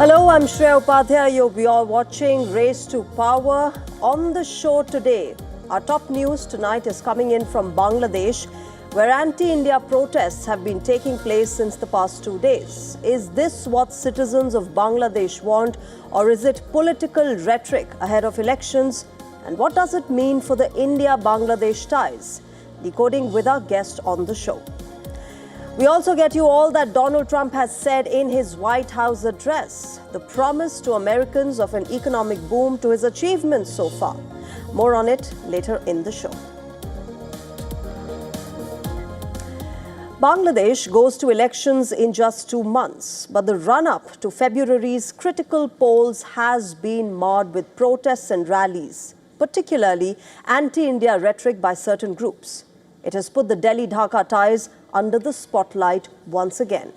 Hello, I'm Shreya Upadhyay. We are watching Race to Power. On the show today, our top news tonight is coming in from Bangladesh, where anti-India protests have been taking place since the past 2 days. Is this what citizens of Bangladesh want, or is it political rhetoric ahead of elections? And what does it mean for the India-Bangladesh ties? Decoding with our guest on the show. We also get you all that Donald Trump has said in his White House address, the promise to Americans of an economic boom to his achievements so far. More on it later in the show. Bangladesh goes to elections in just 2 months, but the run-up to February's critical polls has been marred with protests and rallies, particularly anti-India rhetoric by certain groups. It has put the Delhi-Dhaka ties under the spotlight once again.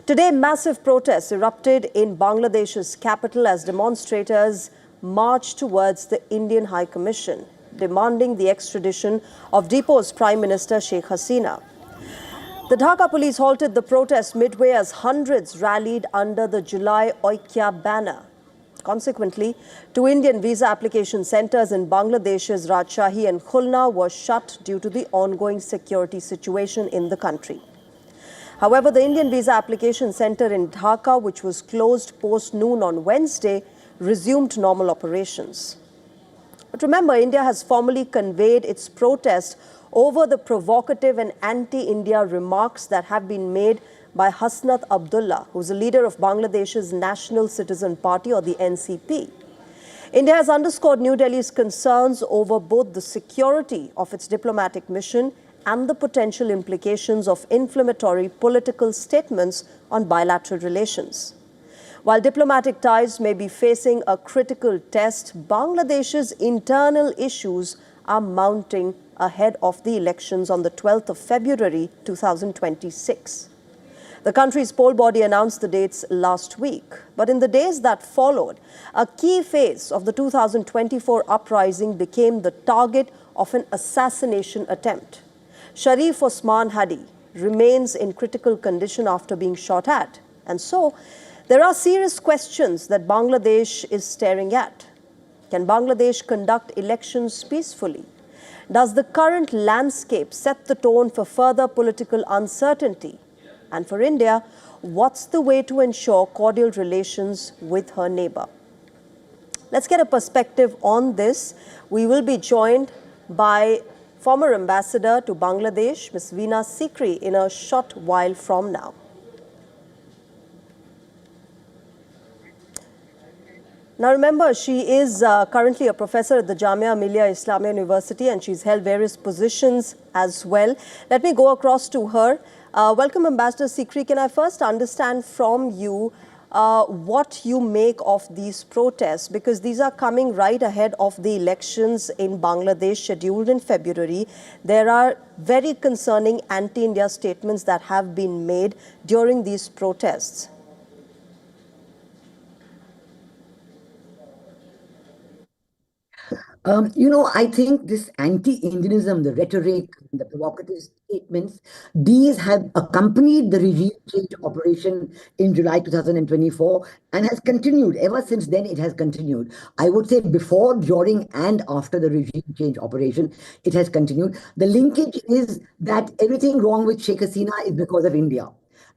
Today, massive protests erupted in Bangladesh's capital as demonstrators marched towards the Indian High Commission, demanding the extradition of deposed Prime Minister Sheikh Hasina. The Dhaka police halted the protest midway as hundreds rallied under the July Oikya banner. Consequently, 2 Indian visa application centers in Bangladesh's Rajshahi and Khulna were shut due to the ongoing security situation in the country. However, the Indian visa application center in Dhaka, which was closed post-noon on Wednesday, resumed normal operations. But remember, India has formally conveyed its protest over the provocative and anti-India remarks that have been made by Hasnat Abdullah, who's a leader of Bangladesh's National Citizen Party, or the NCP. India has underscored New Delhi's concerns over both the security of its diplomatic mission and the potential implications of inflammatory political statements on bilateral relations. While diplomatic ties may be facing a critical test, Bangladesh's internal issues are mounting ahead of the elections on the 12th of February 2026. The country's poll body announced the dates last week. But in the days that followed, a key phase of the 2024 uprising became the target of an assassination attempt. Sharif Osman Hadi remains in critical condition after being shot at. And so, there are serious questions that Bangladesh is staring at. Can Bangladesh conduct elections peacefully? Does the current landscape set the tone for further political uncertainty? And for India, what's the way to ensure cordial relations with her neighbor? Let's get a perspective on this. We will be joined by former ambassador to Bangladesh, Ms. Veena Sikri, in a short while from now. Now remember, she is currently a professor at the Jamia Millia Islamia University, and she's held various positions as well. Let me go across to her. Welcome, Ambassador Sikri. Can I first understand from you what you make of these protests? Because these are coming right ahead of the elections in Bangladesh scheduled in February. There are very concerning anti-India statements that have been made during these protests. I think this anti-Indianism, the rhetoric, the provocative statements, these have accompanied the regime change operation in July 2024 and has continued. Ever since then, it has continued. I would say before, during, and after the regime change operation, it has continued. The linkage is that everything wrong with Sheikh Hasina is because of India.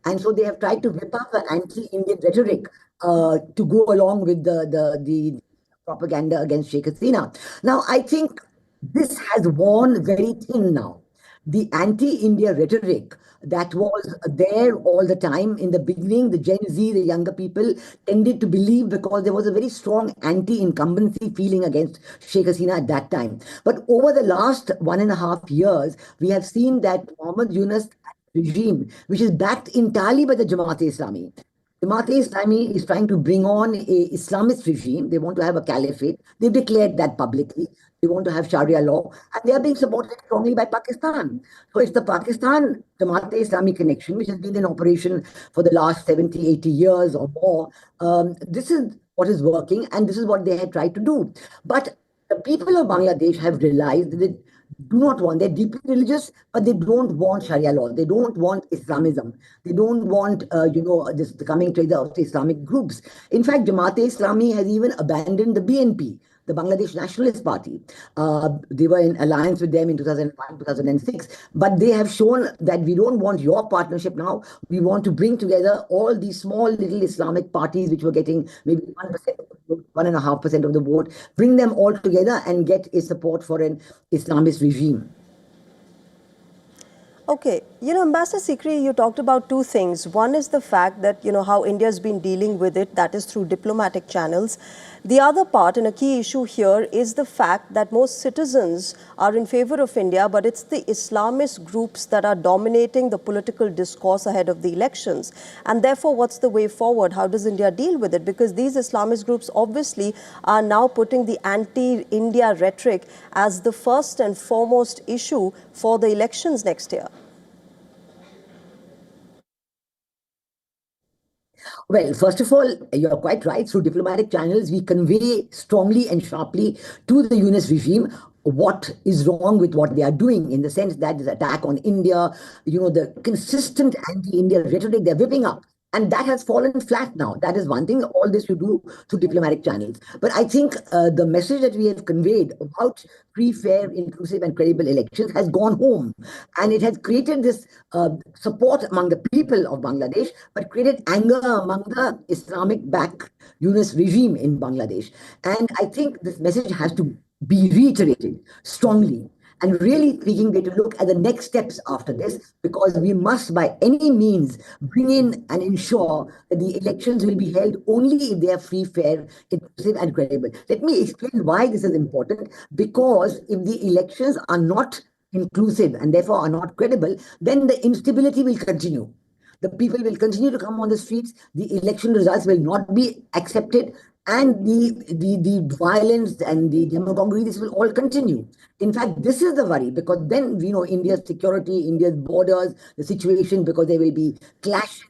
And so they have tried to whip up an anti-Indian rhetoric to go along with the propaganda against Sheikh Hasina. Now, I think this has worn very thin now. The anti-India rhetoric that was there all the time in the beginning, the Gen Z, the younger people, tended to believe because there was a very strong anti-incumbency feeling against Sheikh Hasina at that time. But over the last 1.5 years, we have seen that Muhammad Yunus regime, which is backed entirely by the Jamaat-e-Islami, Jamaat-e-Islami is trying to bring on a Islamist regime. They want to have a caliphate. They've declared that publicly. They want to have Sharia law. And they are being supported strongly by Pakistan. So it's the Pakistan Jamaat-e-Islami connection, which has been in operation for the last 70, 80 years or more. This is what is working, and this is what they had tried to do. But the people of Bangladesh have realized that do not want, they're deeply religious, but they don't want Sharia law. They don't want Islamism. They don't want, this the coming together of the Islamic groups. In fact, Jamaat-e-Islami has even abandoned the BNP, the Bangladesh Nationalist Party. They were in alliance with them in 2005, 2006, but they have shown that we don't want your partnership now. We want to bring together all these small little Islamic parties which were getting maybe 1% of the vote, 1.5% of the vote, bring them all together and get a support for an Islamist regime. Okay, Ambassador Sikri, you talked about two things. One is the fact that, how India has been dealing with it, that is through diplomatic channels. The other part, and a key issue here, is the fact that most citizens are in favor of India, but it's the Islamist groups that are dominating the political discourse ahead of the elections. And therefore, what's the way forward? How does India deal with it? Because these Islamist groups obviously are now putting the anti-India rhetoric as the first and foremost issue for the elections next year. Well, first of all, you're quite right. Through diplomatic channels, we convey strongly and sharply to the UNIS regime what is wrong with what they are doing, in the sense that this attack on India, the consistent anti-India rhetoric they're whipping up. And that has fallen flat now. That is one thing. All this you do through diplomatic channels. But I think the message that we have conveyed about free, fair, inclusive, and credible elections has gone home. And it has created this support among the people of Bangladesh, but created anger among the Islamic-backed UNIS regime in Bangladesh. And I think this message has to be reiterated strongly. And really speaking, we have to look at the next steps after this, because we must by any means bring in and ensure that the elections will be held only if they are free, fair, inclusive, and credible. Let me explain why this is important. Because if the elections are not inclusive and therefore are not credible, then the instability will continue. The people will continue to come on the streets. The election results will not be accepted. And the violence and the demagoguery, this will all continue. In fact, this is the worry, because then we know India's security, India's borders, the situation, because there will be clashes,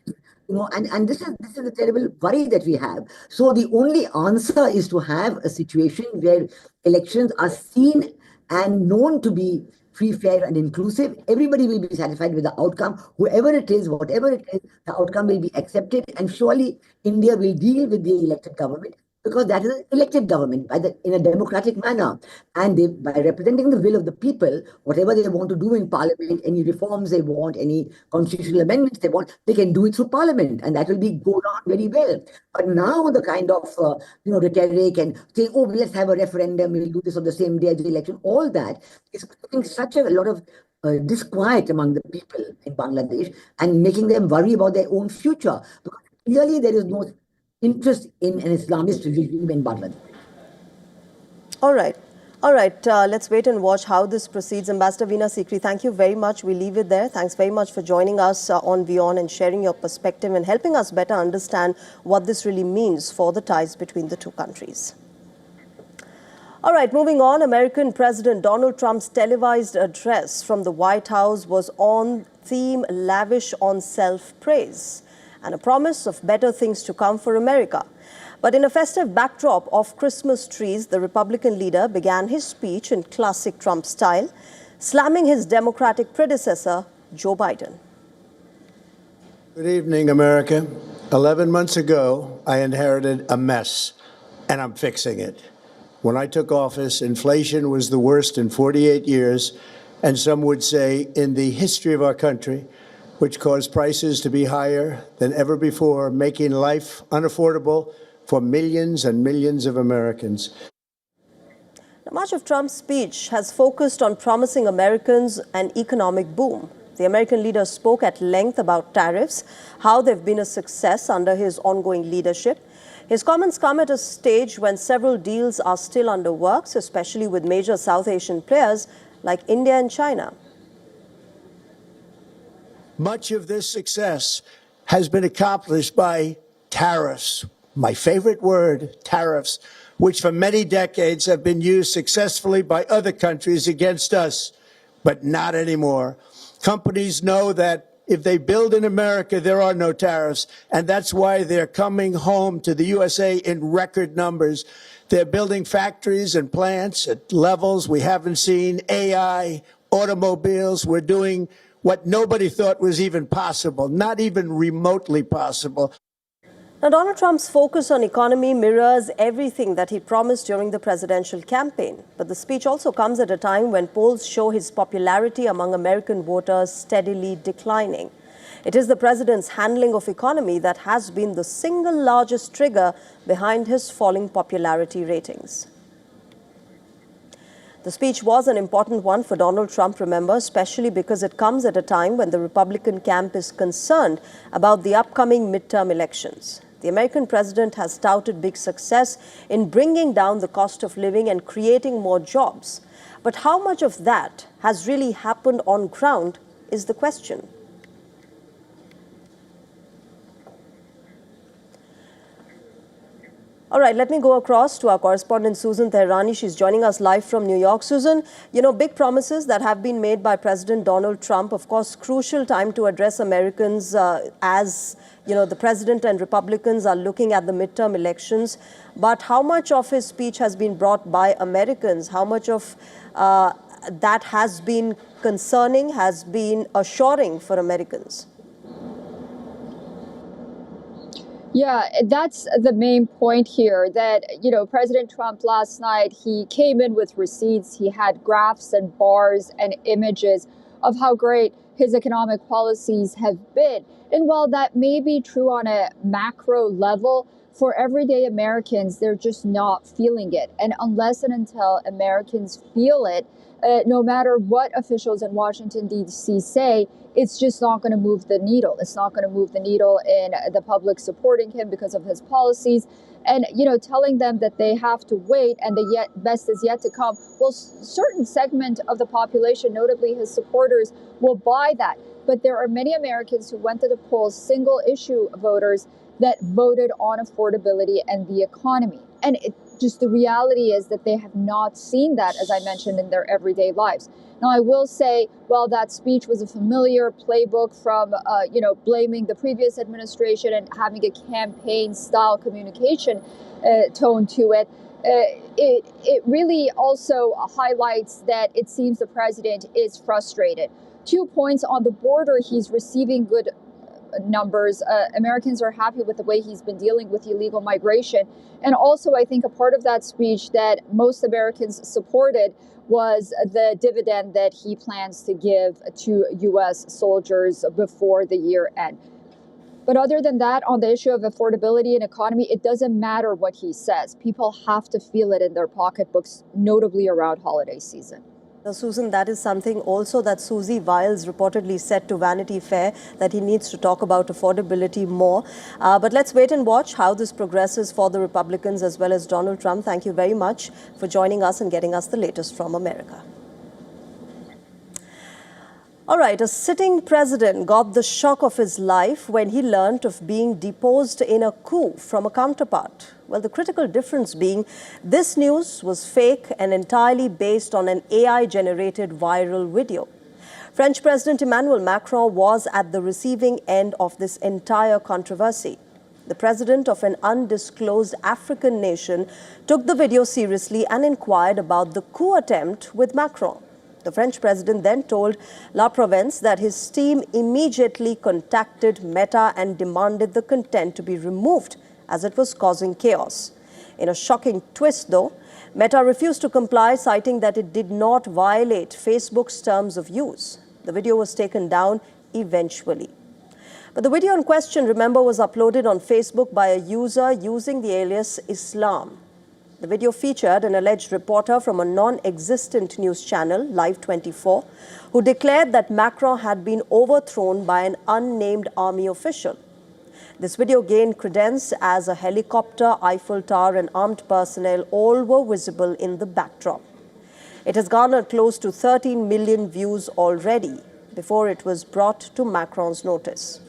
and this is a terrible worry that we have. So the only answer is to have a situation where elections are seen and known to be free, fair, and inclusive. Everybody will be satisfied with the outcome. Whoever it is, whatever it is, the outcome will be accepted. And surely India will deal with the elected government, because that is an elected government in a democratic manner. And by representing the will of the people, whatever they want to do in parliament, any reforms they want, any constitutional amendments they want, they can do it through parliament. And that will go down very well. But now the kind of, rhetoric and saying, oh, let's have a referendum, we'll do this on the same day as the election, all that is creating such a lot of disquiet among the people in Bangladesh and making them worry about their own future. Because clearly there is no interest in an Islamist regime in Bangladesh. All right. Let's wait and watch how this proceeds. Ambassador Veena Sikri, thank you very much. We leave it there. Thanks very much for joining us on WION and sharing your perspective and helping us better understand what this really means for the ties between the two countries. All right, moving on. American President Donald Trump's televised address from the White House was on theme lavish on self-praise and a promise of better things to come for America. But in a festive backdrop of Christmas trees, the Republican leader began his speech in classic Trump style, slamming his Democratic predecessor, Joe Biden. Good evening, America. 11 months ago, I inherited a mess, and I'm fixing it. When I took office, inflation was the worst in 48 years, and some would say in the history of our country, which caused prices to be higher than ever before, making life unaffordable for millions and millions of Americans. Now, much of Trump's speech has focused on promising Americans an economic boom. The American leader spoke at length about tariffs, how they've been a success under his ongoing leadership. His comments come at a stage when several deals are still under works, especially with major South Asian players like India and China. Much of this success has been accomplished by tariffs. My favorite word, tariffs, which for many decades have been used successfully by other countries against us, but not anymore. Companies know that If they build in America, there are no tariffs. And that's why they're coming home to the USA in record numbers. They're building factories and plants at levels we haven't seen, AI, automobiles. We're doing what nobody thought was even possible, not even remotely possible. Now, Donald Trump's focus on economy mirrors everything that he promised during the presidential campaign. But the speech also comes at a time when polls show his popularity among American voters steadily declining. It is the president's handling of economy that has been the single largest trigger behind his falling popularity ratings. The speech was an important one for Donald Trump, remember, especially because it comes at a time when the Republican camp is concerned about the upcoming midterm elections. The American president has touted big success in bringing down the cost of living and creating more jobs. But how much of that has really happened on ground is the question. All right, let me go across to our correspondent, Susan Tehrani. She's joining us live from New York. Susan, big promises that have been made by President Donald Trump. Of course, crucial time to address Americans as, the president and Republicans are looking at the midterm elections. But how much of his speech has been brought by Americans? How much of that has been concerning, has been assuring for Americans? Yeah, that's the main point here that, President Trump last night, he came in with receipts. He had graphs and bars and images of how great his economic policies have been. And while that may be true on a macro level, for everyday Americans, they're just not feeling it. And unless and until Americans feel it, no matter what officials in Washington, D.C. say, it's just not going to move the needle. It's not going to move the needle in the public supporting him because of his policies. And, telling them that they have to wait and the best is yet to come. Well, certain segment of the population, notably his supporters, will buy that. But there are many Americans who went to the polls, single issue voters, that voted on affordability and the economy. And just the reality is that they have not seen that, as I mentioned, in their everyday lives. Now, I will say, while that speech was a familiar playbook from, blaming the previous administration and having a campaign-style communication tone to it, it really also highlights that it seems the president is frustrated. 2 points on the border, he's receiving good numbers. Americans are happy with the way he's been dealing with illegal migration. And also, I think a part of that speech that most Americans supported was the dividend that he plans to give to U.S. soldiers before the year end. But other than that, on the issue of affordability and economy, it doesn't matter what he says. People have to feel it in their pocketbooks, notably around holiday season. Now, Susan, that is something also that Susie Wiles reportedly said to Vanity Fair, that he needs to talk about affordability more. But let's wait and watch how this progresses for the Republicans as well as Donald Trump. Thank you very much for joining us and getting us the latest from America. All right, a sitting president got the shock of his life when he learned of being deposed in a coup from a counterpart. Well, the critical difference being this news was fake and entirely based on an AI-generated viral video. French President Emmanuel Macron was at the receiving end of this entire controversy. The president of an undisclosed African nation took the video seriously and inquired about the coup attempt with Macron. The French president then told La Provence that his team immediately contacted Meta and demanded the content to be removed as it was causing chaos. In a shocking twist, though, Meta refused to comply, citing that it did not violate Facebook's terms of use. The video was taken down eventually. But the video in question, remember, was uploaded on Facebook by a user using the alias Islam. The video featured an alleged reporter from a non-existent news channel, Live 24, who declared that Macron had been overthrown by an unnamed army official. This video gained credence as a helicopter, Eiffel Tower, and armed personnel all were visible in the backdrop. It has garnered close to 13 million views already before it was brought to Macron's notice.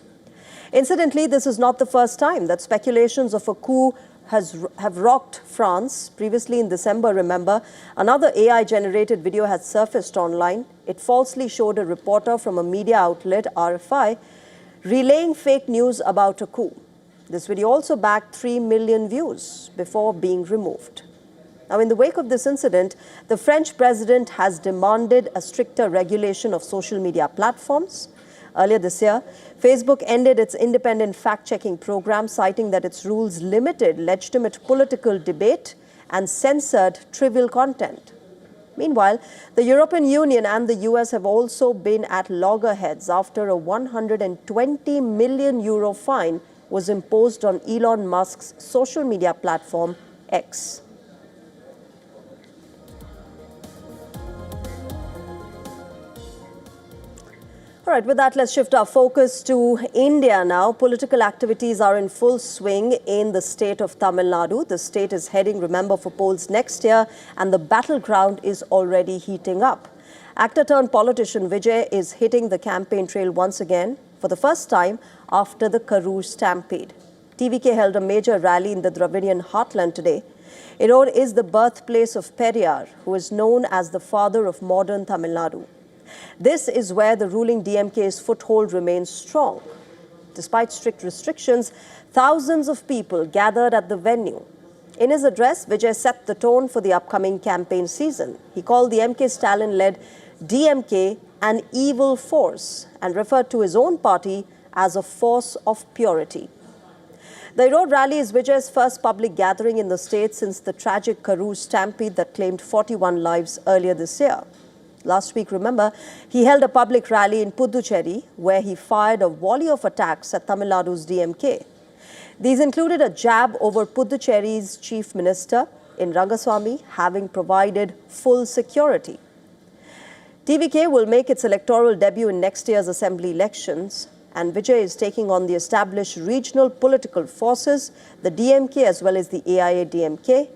Incidentally, this is not the first time that speculations of a coup have rocked France. Previously in December, remember, another AI-generated video had surfaced online. It falsely showed a reporter from a media outlet, RFI, relaying fake news about a coup. This video also bagged 3 million views before being removed. Now, in the wake of this incident, the French president has demanded a stricter regulation of social media platforms. Earlier this year, Facebook ended its independent fact-checking program, citing that its rules limited legitimate political debate and censored trivial content. Meanwhile, the European Union and the US have also been at loggerheads after a 120 million euro fine was imposed on Elon Musk's social media platform, X. All right, with that, let's shift our focus to India now. Political activities are in full swing in the state of Tamil Nadu. The state is heading, remember, for polls next year, and the battleground is already heating up. Actor-turned-politician Vijay is hitting the campaign trail once again for the first time after the Karur stampede. TVK held a major rally in the Dravidian heartland today. Erode is the birthplace of Periyar, who is known as the father of modern Tamil Nadu. This is where the ruling DMK's foothold remains strong. Despite strict restrictions, thousands of people gathered at the venue. In his address, Vijay set the tone for the upcoming campaign season. He called the MK Stalin-led DMK an evil force and referred to his own party as a force of purity. The Erode rally is Vijay's first public gathering in the state since the tragic Karur stampede that claimed 41 lives earlier this year. Last week, remember, he held a public rally in Puducherry where he fired a volley of attacks at Tamil Nadu's DMK. These included a jab over Puducherry's chief minister in Rangaswamy, having provided full security. TVK will make its electoral debut in next year's assembly elections, and Vijay is taking on the established regional political forces, the DMK as well as the AIA-DMK.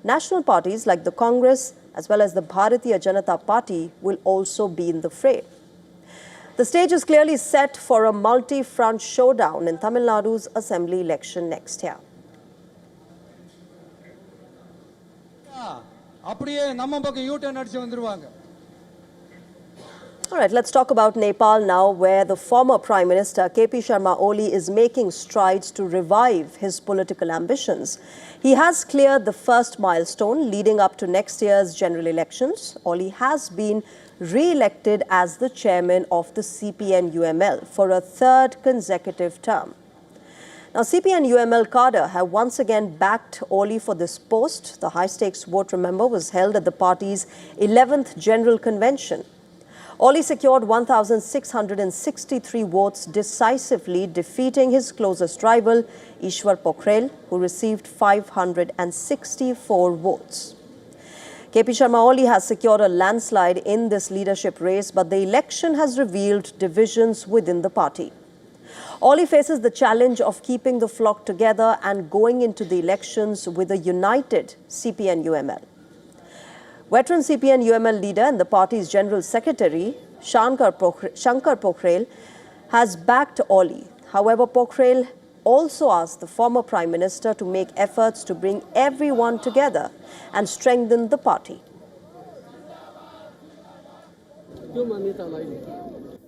National parties like the Congress as well as the Bharatiya Janata Party will also be in the fray. The stage is clearly set for a multi-front showdown in Tamil Nadu's assembly election next year. All right, let's talk about Nepal now, where the former Prime Minister KP Sharma Oli is making strides to revive his political ambitions. He has cleared the first milestone leading up to next year's general elections. Oli has been re-elected as the chairman of the CPN-UML for a third consecutive term. Now, CPN-UML cadre have once again backed Oli for this post. The high-stakes vote, remember, was held at the party's 11th General Convention. Oli secured 1,663 votes decisively, defeating his closest rival, Ishwar Pokhrel, who received 564 votes. KP Sharma Oli has secured a landslide in this leadership race, but the election has revealed divisions within the party. Oli faces the challenge of keeping the flock together and going into the elections with a united CPN-UML. Veteran CPN-UML leader and the party's General Secretary, Shankar Pokhrel, has backed Oli. However, Pokhrel also asked the former Prime Minister to make efforts to bring everyone together and strengthen the party.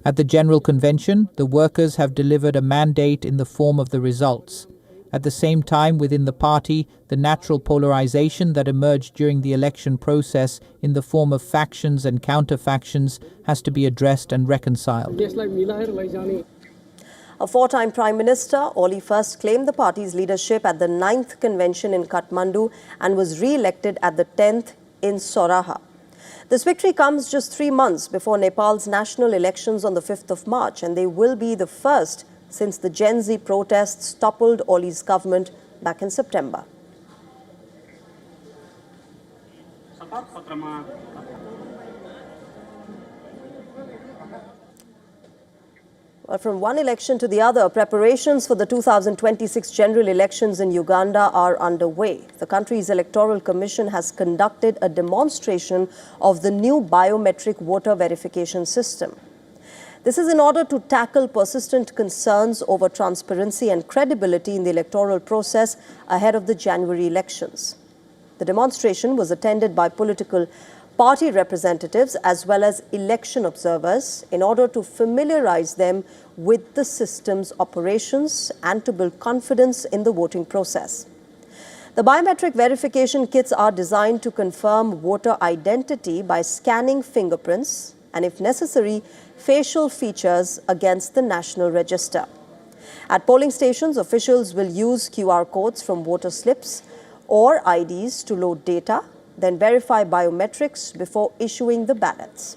At the General Convention, the workers have delivered a mandate in the form of the results. At the same time, within the party, the natural polarization that emerged during the election process in the form of factions and counter-factions has to be addressed and reconciled. A four-time Prime Minister, Oli first claimed the party's leadership at the 9th convention in Kathmandu and was re-elected at the 10th in Soraha. This victory comes just 3 months before Nepal's national elections on the 5th of March, and they will be the first since the Gen Z protests toppled Oli's government back in September. Well, from one election to the other, preparations for the 2026 general elections in Uganda are underway. The country's Electoral Commission has conducted a demonstration of the new biometric voter verification system. This is in order to tackle persistent concerns over transparency and credibility in the electoral process ahead of the January elections. The demonstration was attended by political party representatives as well as election observers in order to familiarize them with the system's operations and to build confidence in the voting process. The biometric verification kits are designed to confirm voter identity by scanning fingerprints and, if necessary, facial features against the national register. At polling stations, officials will use QR codes from voter slips or IDs to load data, then verify biometrics before issuing the ballots.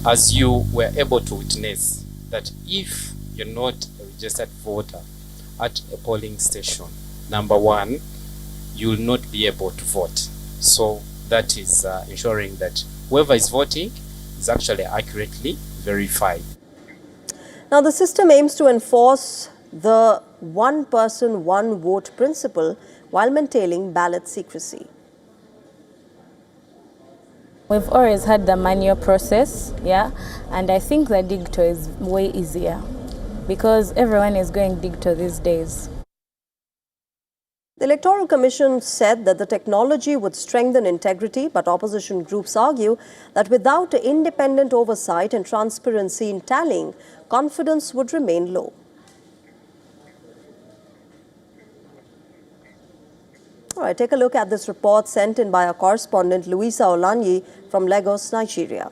As you were able to witness, that if you're not a registered voter at a polling station, number one, you will not be able to vote. So that is ensuring that whoever is voting is actually accurately verified. Now, the system aims to enforce the one person, one vote principle while maintaining ballot secrecy. We've always had the manual process, and I think the digital is way easier because everyone is going digital these days. The Electoral Commission said that the technology would strengthen integrity, but opposition groups argue that without independent oversight and transparency in tallying, confidence would remain low. All right, take a look at this report sent in by our correspondent Louisa Olanyi from Lagos, Nigeria.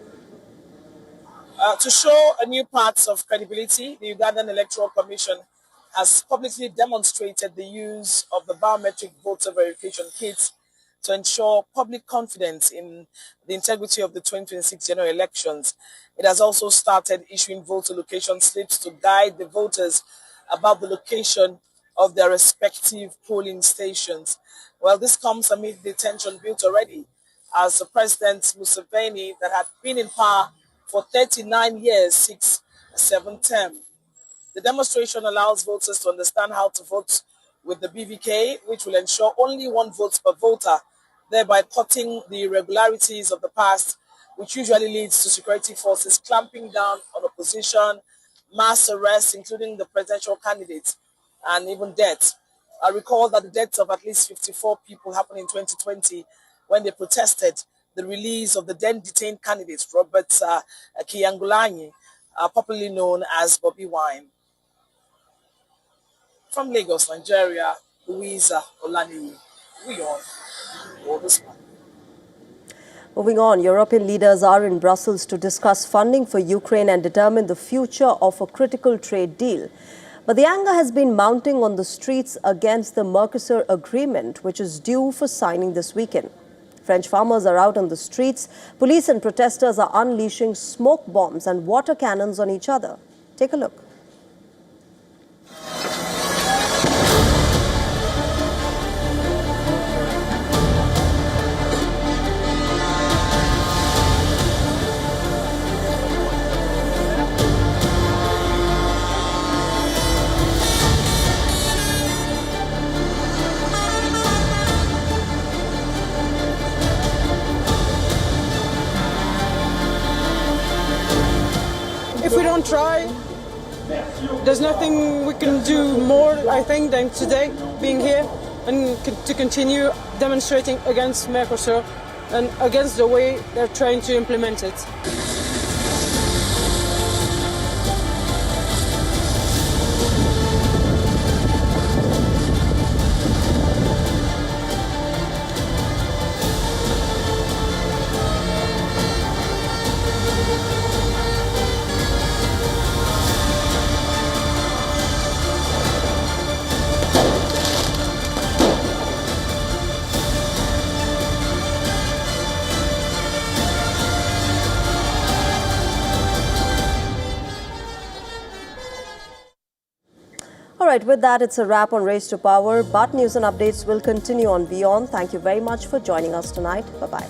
To show a new parts of credibility, the Ugandan Electoral Commission has publicly demonstrated the use of the biometric voter verification kits to ensure public confidence in the integrity of the 2026 general elections. It has also started issuing voter location slips to guide the voters about the location of their respective polling stations. Well, this comes amid the tension built already as the President Museveni, that had been in power for 39 years, seeks a seventh term. The demonstration allows voters to understand how to vote with the BVK, which will ensure only one vote per voter, thereby cutting the irregularities of the past, which usually leads to security forces clamping down on opposition, mass arrests, including the presidential candidates, and even deaths. I recall that the deaths of at least 54 people happened in 2020 when they protested the release of the then detained candidate, Robert Kyangulanyi, popularly known as Bobby Wine. From Lagos, Nigeria, Louisa Olanyi, WION The World. Moving on, European leaders are in Brussels to discuss funding for Ukraine and determine the future of a critical trade deal. But the anger has been mounting on the streets against the Mercosur agreement, which is due for signing this weekend. French farmers are out on the streets. Police and protesters are unleashing smoke bombs and water cannons on each other. Take a look. If we don't try, there's nothing we can do more, I think, than today being here and to continue demonstrating against Mercosur and against the way they're trying to implement it. All right, with that, it's a wrap on Race to Power, but news and updates will continue on WION. Thank you very much for joining us tonight. Bye-bye.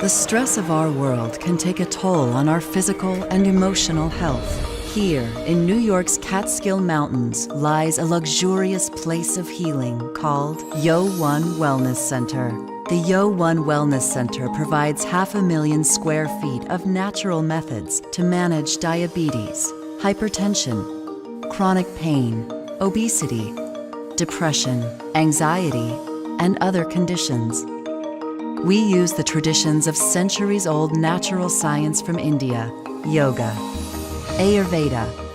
The stress of our world can take a toll on our physical and emotional health. Here, in New York's Catskill Mountains, lies a luxurious place of healing called WION Wellness Center. The WION Wellness Center provides 500,000 square feet of natural methods to manage diabetes, hypertension, chronic pain, obesity, depression, anxiety, and other conditions. We use the traditions of centuries-old natural science from India, yoga, Ayurveda,